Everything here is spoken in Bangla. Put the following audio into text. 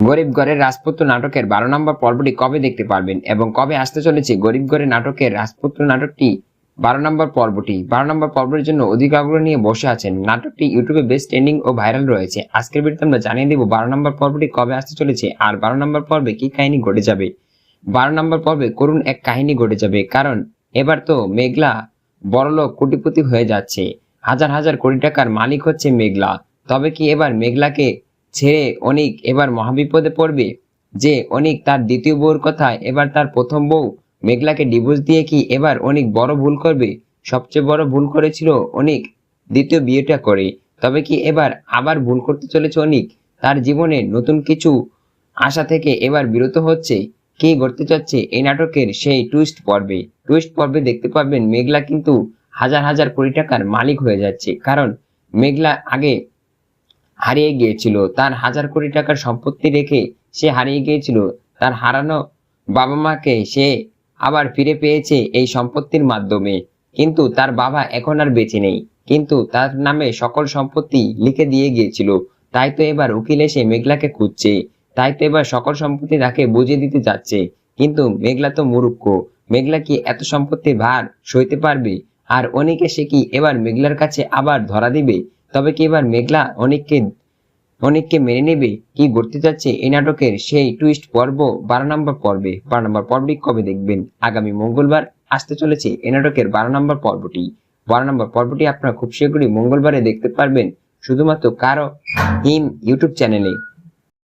গরিব ঘরের রাজপুত্র নাটকের 12 নম্বর পর্বটি কবে দেখতে পারবেন এবং কবে আসতে চলেছে গরিব ঘরের নাটকের রাজপুত্র নাটকটি 12 নম্বর পর্বটি? 12 নম্বর পর্বের জন্য অধিক আগ্রহ নিয়ে বসে আছেন। নাটকটি ইউটিউবে বেশ ট্রেন্ডিং ও ভাইরাল রয়েছে। আজকের ভিডিওতে আমরা জানিয়ে দেব 12 নম্বর পর্বটি কবে আসতে চলেছে আর 12 নম্বর পর্বে কি কাহিনী ঘটে যাবে। 12 নম্বর পর্বে করুণ এক কাহিনী ঘটে যাবে, কারণ এবার তো মেঘলা বড়লোক কোটিপতি হয়ে যাচ্ছে। হাজার হাজার কোটি টাকার মালিক হচ্ছে মেঘলা। তবে কি এবার মেঘলাকে ছেড়ে অনিক এবার মহাবিপদে পড়বে? যে অনিক তার দ্বিতীয় বউর কথা, এবার তার প্রথম বউ মেঘলাকে ডিভোর্স দিয়ে কি এবার অনিক বড় ভুল করবে? সবচেয়ে বড় ভুল করেছিল অনিক দ্বিতীয় বিয়েটা করে। তবে কি এবার আবার ভুল করতে চলেছে অনিক? তার জীবনে নতুন কিছু আশা থেকে এবার বিরত হচ্ছে। কি ঘটতে যাচ্ছে এই নাটকের সেই টুইস্ট পর্বে দেখতে পাবেন মেঘলা কিন্তু হাজার হাজার কোটি টাকার মালিক হয়ে যাচ্ছে। কারণ মেঘলা আগে হারিয়ে গিয়েছিল, তার হাজার কোটি টাকার সম্পত্তি রেখে সে হারিয়ে গিয়েছিল। তার হারানো বাবা মাকে সে আবার ফিরে পেয়েছে এই সম্পত্তির মাধ্যমে। কিন্তু তার বাবা এখন আর বেঁচে নেই, কিন্তু তার নামে সকল সম্পত্তি লিখে দিয়ে গিয়েছিল। তাই তো এবার উকিল এসে মেঘলাকে খুঁজছে, তাই তো এবার সকল সম্পত্তি তাকে বুঝিয়ে দিতে যাচ্ছে। কিন্তু মেঘলা তো মূর্খ, মেঘলা কি এত সম্পত্তির ভার সইতে পারবে? আর অনিকে সে কি এবার মেঘলার কাছে আবার ধরা দিবে? তবে কি এবার মেঘলা অনিককে মেনে নেবে? কি ঘটতে যাচ্ছে এই নাটকের সেই টুইস্ট পর্ব 12 নম্বর পর্বে? 12 নম্বর পর্বটি কবে দেখবেন? আগামী মঙ্গলবার আসতে চলেছে এই নাটকের 12 নম্বর পর্বটি। 12 নম্বর পর্বটি আপনারা খুব শীঘ্রই মঙ্গলবারে দেখতে পারবেন শুধুমাত্র কারো হিম ইউটিউব চ্যানেলে।